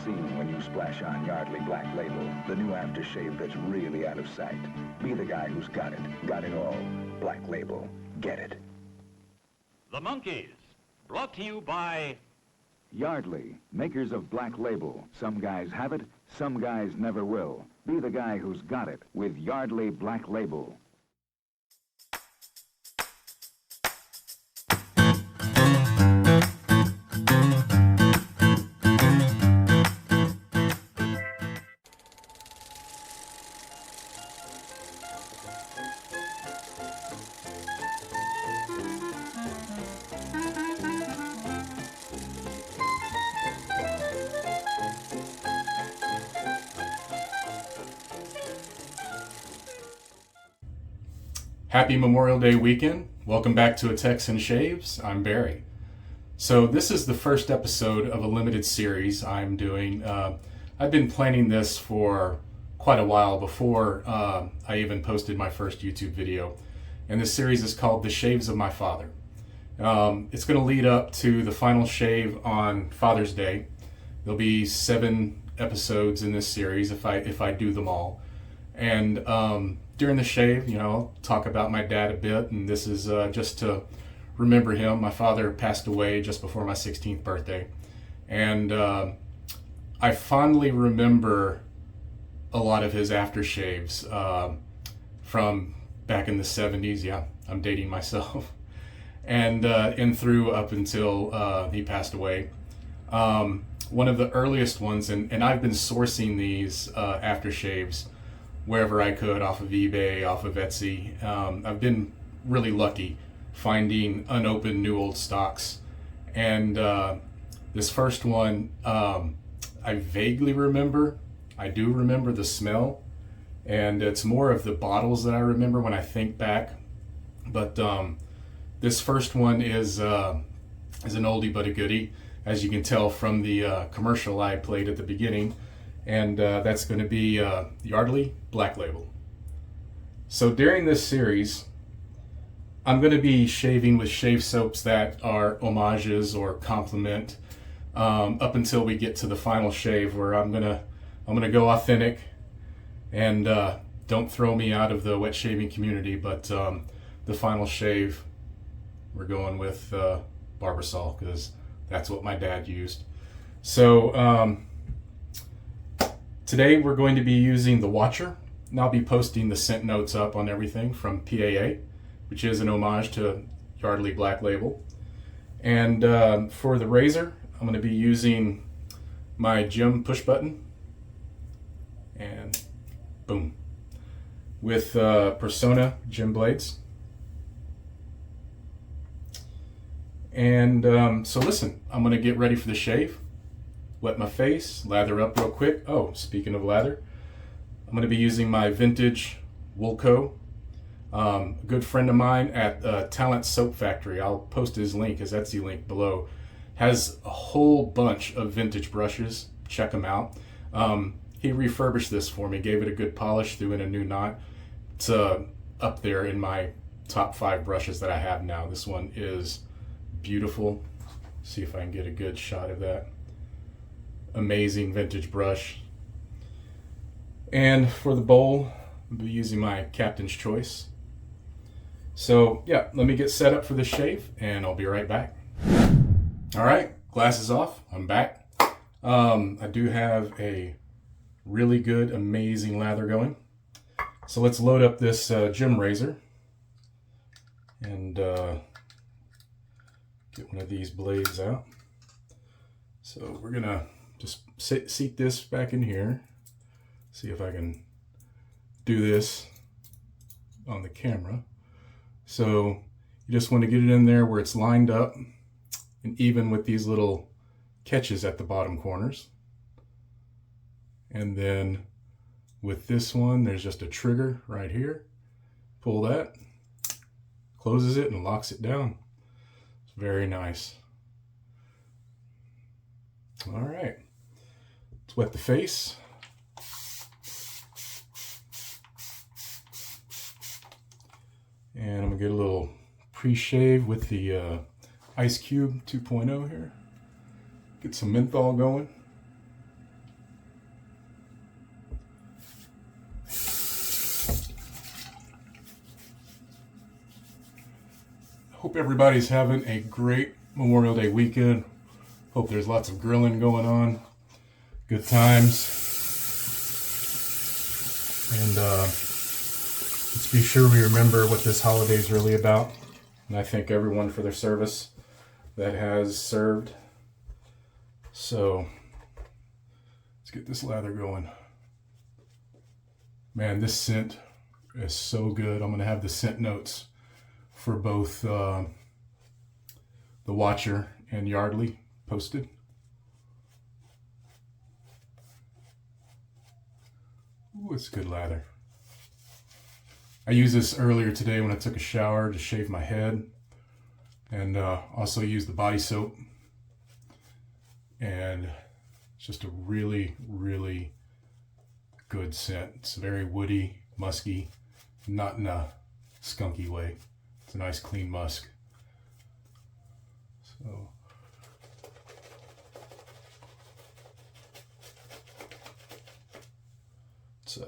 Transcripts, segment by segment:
seen when you splash on Yardley Black Label, the new aftershave that's really out of sight. Be the guy who's got it all. Black Label, get it. The Monkees, brought to you by Yardley, makers of Black Label. Some guys have it, some guys never will. Be the guy who's got it with Yardley Black Label. Happy Memorial Day weekend. Welcome back to A Texan Shaves. I'm Barry. So this is the first episode of a limited series I'm doing. I've been planning this for quite a while before I even posted my first YouTube video. And this series is called The Shaves of My Father. It's going to lead up to the final shave on Father's Day. There'll be 7 episodes in this series if I do them all. And during the shave, I'll talk about my dad a bit, and this is just to remember him. My father passed away just before my 16th birthday, and I fondly remember a lot of his aftershaves from back in the 70s. Yeah, I'm dating myself, and through up until he passed away. One of the earliest ones, and I've been sourcing these aftershaves wherever I could, off of eBay, off of Etsy. I've been really lucky finding unopened new old stocks. And this first one, I vaguely remember. I do remember the smell, and it's more of the bottles that I remember when I think back. But this first one is an oldie but a goodie, as you can tell from the commercial I played at the beginning. And that's going to be Yardley Black Label. So during this series, I'm going to be shaving with shave soaps that are homages or complement up until we get to the final shave, where I'm gonna go authentic, and don't throw me out of the wet shaving community. But the final shave, we're going with Barbasol, because that's what my dad used. So today we're going to be using the Watcher, and I'll be posting the scent notes up on everything from PAA, which is an homage to Yardley Black Label. And for the razor, I'm going to be using my Gem push button, and boom, with Persona Gem blades. And so listen, I'm going to get ready for the shave. Wet my face, lather up real quick. Oh, speaking of lather, I'm going to be using my vintage Woolco. A good friend of mine at Talent Soap Factory, I'll post his Etsy link below, has a whole bunch of vintage brushes. Check him out. He refurbished this for me, gave it a good polish, threw in a new knot. It's up there in my top 5 brushes that I have now. This one is beautiful. See if I can get a good shot of that. Amazing vintage brush. And for the bowl, I'll be using my Captain's Choice. So yeah, let me get set up for the shave, and I'll be right back. All right, glasses off, I'm back. I do have a really good, amazing lather going. So let's load up this Gem razor and get one of these blades out. So we're gonna just seat this back in here. See if I can do this on the camera. So you just want to get it in there where it's lined up and even with these little catches at the bottom corners. And then with this one, there's just a trigger right here. Pull that, closes it and locks it down. It's very nice. All right, let's wet the face. And I'm gonna get a little pre-shave with the Ice Cube 2.0 here. Get some menthol going. Hope everybody's having a great Memorial Day weekend. Hope there's lots of grilling going on. Good times. And let's be sure we remember what this holiday is really about. And I thank everyone for their service that has served. So let's get this lather going. Man, this scent is so good. I'm going to have the scent notes for both the Watcher and Yardley posted. Ooh, it's good lather. I used this earlier today when I took a shower to shave my head, and also used the body soap. And it's just a really, really good scent. It's very woody, musky, not in a skunky way. It's a nice clean musk. So let's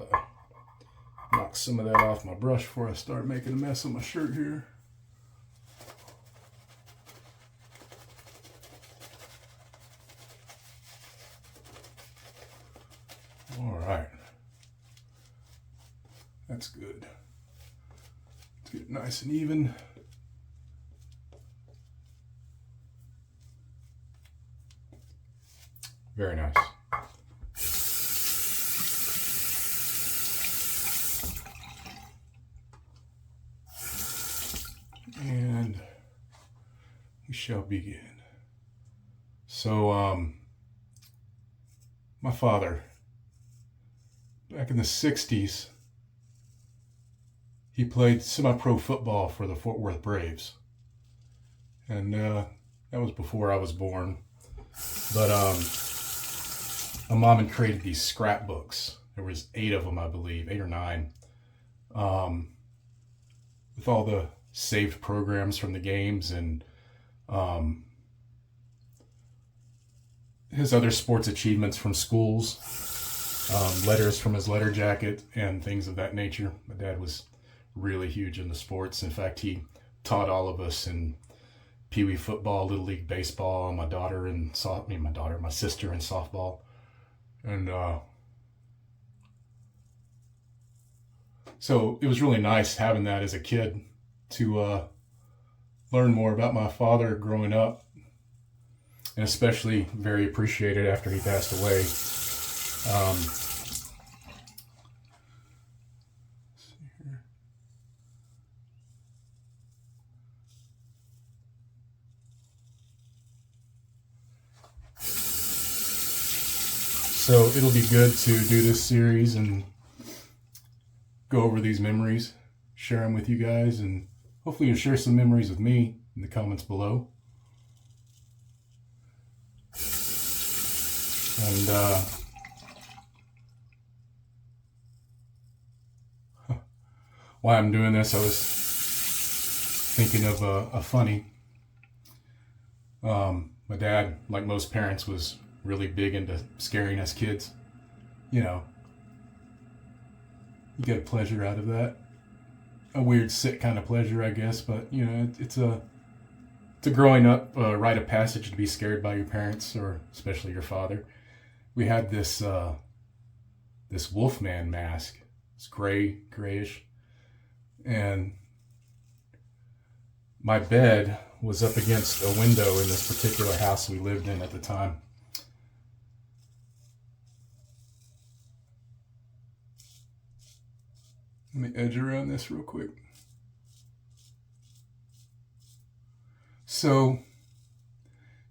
knock some of that off my brush before I start making a mess on my shirt here. All right. That's good. Let's get it nice and even. Very nice. And we shall begin. So, my father, back in the 60s, he played semi-pro football for the Fort Worth Braves. And that was before I was born. But my mom had created these scrapbooks. There was 8 of them, I believe, 8 or 9. With all the saved programs from the games and his other sports achievements from schools, letters from his letter jacket, and things of that nature. My dad was really huge into sports. In fact, he taught all of us in Pee Wee football, Little League baseball, my sister in softball. And so it was really nice having that as a kid to learn more about my father growing up, and especially very appreciated after he passed away. So it'll be good to do this series and go over these memories, share them with you guys, and hopefully you'll share some memories with me in the comments below. And while I'm doing this, I was thinking of a funny. My dad, like most parents, was really big into scaring us kids. You know, you get a pleasure out of that. A weird, sick kind of pleasure, I guess, but you know, it's a growing up rite of passage to be scared by your parents, or especially your father. We had this this Wolfman mask. It's grayish, and my bed was up against a window in this particular house we lived in at the time. Let me edge around this real quick. So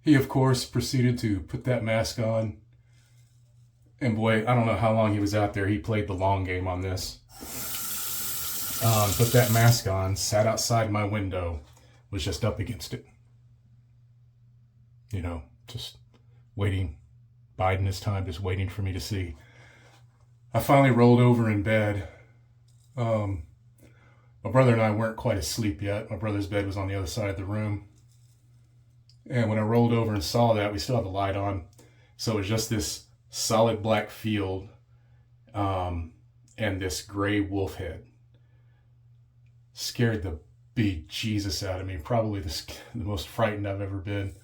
he, of course, proceeded to put that mask on. And boy, I don't know how long he was out there. He played the long game on this. Put that mask on, sat outside my window, was just up against it. You know, just waiting, biding his time, just waiting for me to see. I finally rolled over in bed. My brother and I weren't quite asleep yet. My brother's bed was on the other side of the room. And when I rolled over and saw that, we still had the light on. So it was just this solid black field and this gray wolf head. Scared the beat Jesus out of me. Probably the most frightened I've ever been.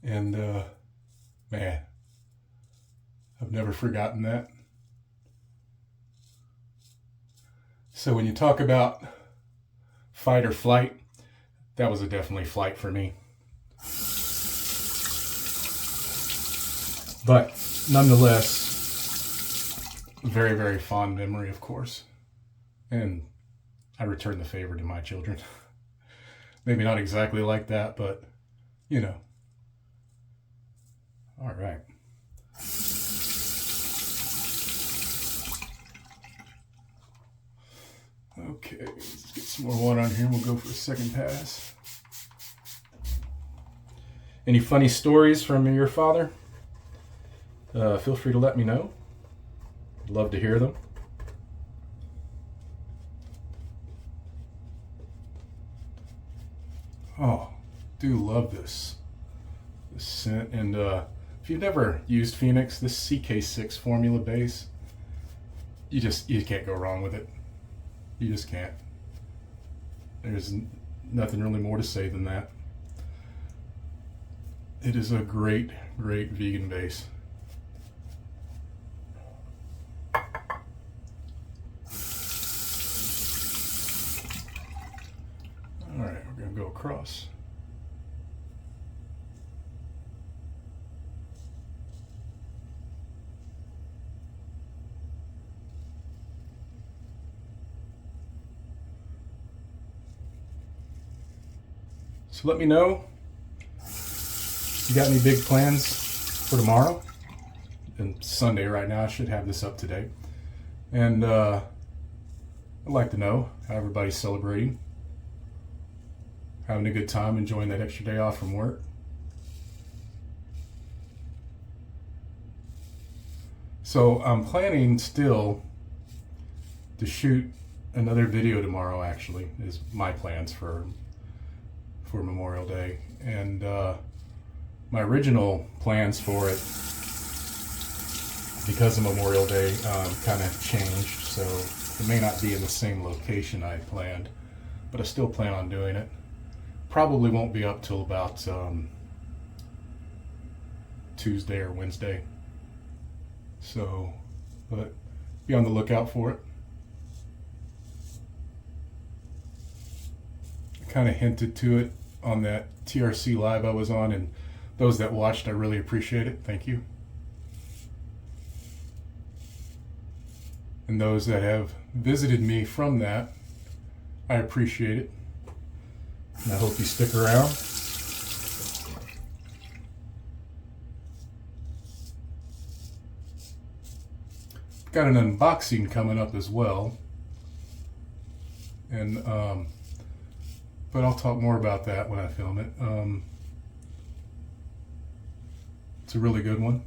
And man, I've never forgotten that. So when you talk about fight or flight, that was a definitely flight for me. But nonetheless, very, very fond memory, of course. And I return the favor to my children. Maybe not exactly like that, but you know. All right. Okay, let's get some more water on here and we'll go for a second pass. Any funny stories from your father? Feel free to let me know. Love to hear them. Oh, do love this scent. And if you've never used Phoenix, this CK6 formula base, you can't go wrong with it. You just can't. There's nothing really more to say than that. It is a great, great vegan base. All right, we're going to go across. So let me know if you got any big plans for tomorrow. And Sunday right now, I should have this up today. And I'd like to know how everybody's celebrating. Having a good time, enjoying that extra day off from work. So I'm planning still to shoot another video tomorrow, actually, is my plans for Memorial Day. And my original plans for it, because of Memorial Day, kind of changed. So it may not be in the same location I planned, but I still plan on doing it. Probably won't be up till about Tuesday or Wednesday. So, but be on the lookout for it. I kind of hinted to it on that TRC live I was on, and those that watched, I really appreciate it. Thank you. And those that have visited me from that, I appreciate it. And I hope you stick around. Got an unboxing coming up as well. And but I'll talk more about that when I film it. It's a really good one.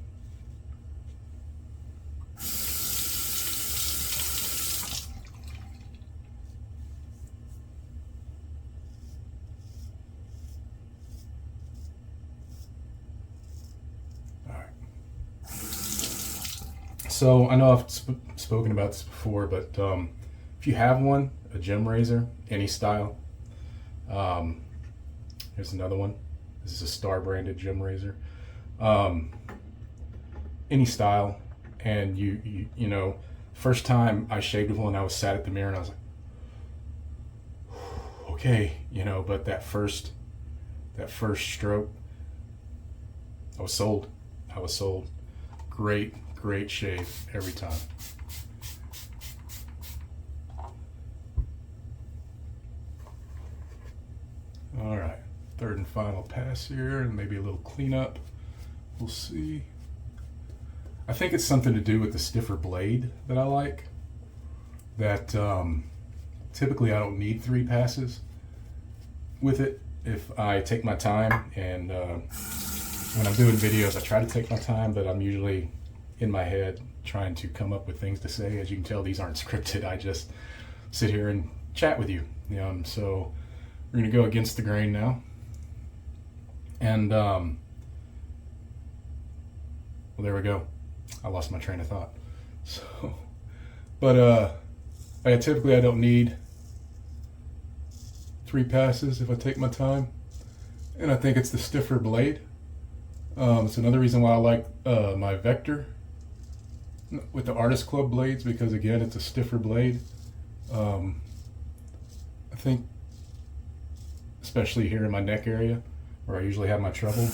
So I know I've spoken about this before, but if you have one, a gem razor, any style, here's another one. This is a Star branded gem razor, any style, and you know, first time I shaved with one, I was sat at the mirror and I was like, okay, you know, but that first stroke, I was sold. Great shave every time. All right, third and final pass here, and maybe a little cleanup. We'll see. I think it's something to do with the stiffer blade that I like. That typically I don't need 3 passes with it if I take my time. And when I'm doing videos, I try to take my time, but I'm usually in my head trying to come up with things to say. As you can tell, these aren't scripted. I just sit here and chat with you. So we're gonna go against the grain now. And well, there we go. I lost my train of thought. So, but typically I don't need 3 passes if I take my time. And I think it's the stiffer blade. It's another reason why I like my Vector with the Artist Club blades, because again, it's a stiffer blade. I think, especially here in my neck area where I usually have my trouble,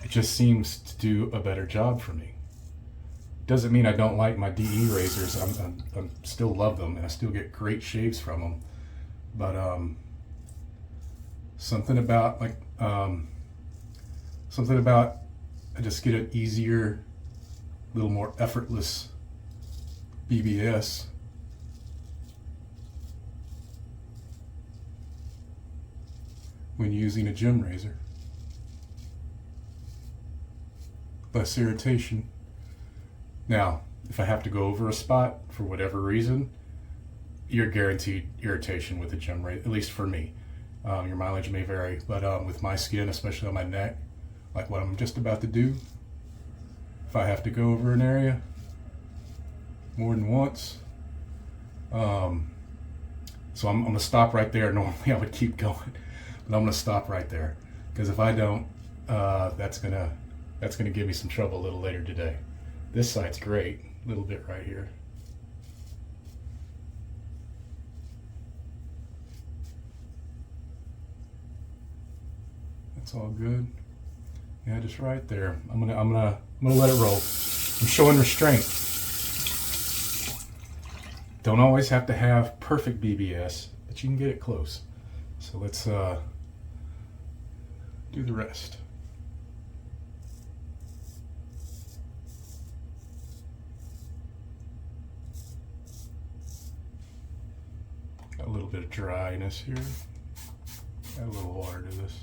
it just seems to do a better job for me. Doesn't mean I don't like my DE razors. I still love them and I still get great shaves from them. But something about I just get an easier, little more effortless BBS. When using a gym razor. Less irritation. Now, if I have to go over a spot for whatever reason, you're guaranteed irritation with the gym razor, at least for me. Your mileage may vary, but with my skin, especially on my neck, like what I'm just about to do, if I have to go over an area more than once, so I'm gonna stop right there. Normally I would keep going, but I'm gonna stop right there, because if I don't, that's gonna give me some trouble a little later today. This side's great, a little bit right here. That's all good. Yeah, just right there. I'm gonna let it roll. I'm showing restraint. Don't always have to have perfect BBS, but you can get it close. So let's do the rest. Got a little bit of dryness here. Add a little water to this.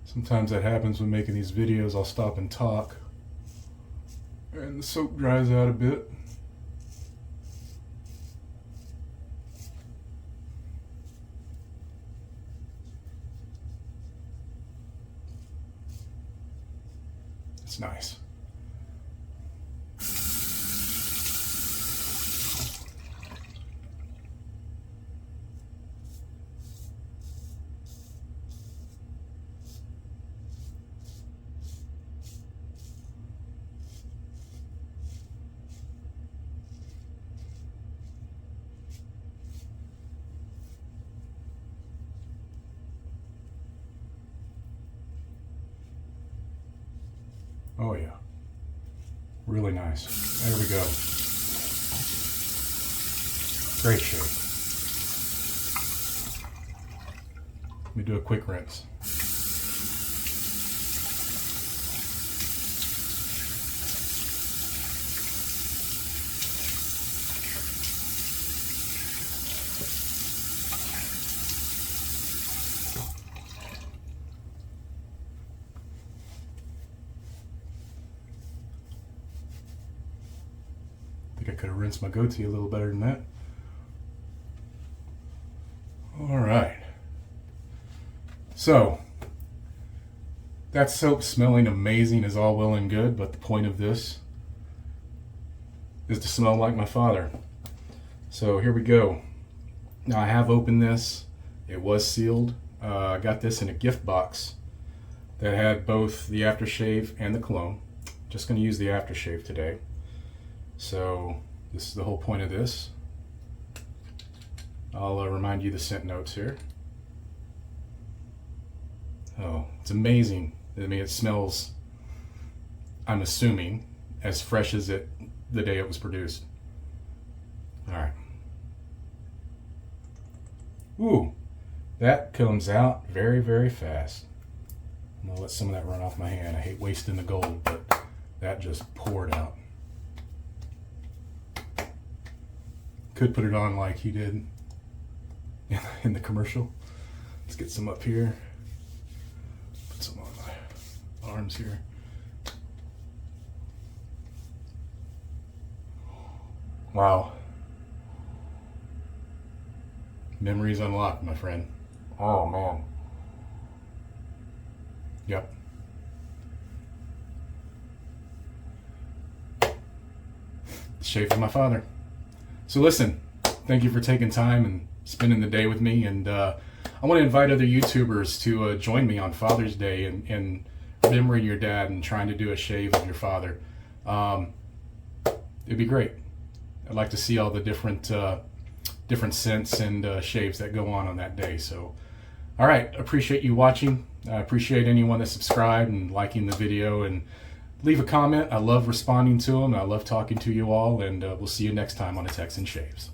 Sometimes that happens when making these videos. I'll stop and talk, and the soap dries out a bit. It's nice. Oh yeah, really nice. There we go. Great shape. Let me do a quick rinse. I could have rinsed my goatee a little better than that. All right. So, that soap smelling amazing is all well and good, but the point of this is to smell like my father. So here we go. Now I have opened this. It was sealed. I got this in a gift box that had both the aftershave and the cologne. Just going to use the aftershave today. So this is the whole point of this. I'll remind you the scent notes here. Oh, it's amazing. I mean, it smells, I'm assuming, as fresh as the day it was produced. All right. Ooh, that comes out very, very fast. I'm gonna let some of that run off my hand. I hate wasting the gold, but that just poured out. Could put it on like he did in the commercial. Let's get some up here. Put some on my arms here. Wow. Memories unlocked, my friend. Oh man. Yep. shave for my father. So listen, thank you for taking time and spending the day with me, and I want to invite other YouTubers to join me on Father's Day and remembering your dad and trying to do a shave of your father. It'd be great. I'd like to see all the different scents and shaves that go on that day. So, all right, appreciate you watching. I appreciate anyone that subscribed and liking the video, and leave a comment. I love responding to them. I love talking to you all, and we'll see you next time on A Texan Shaves.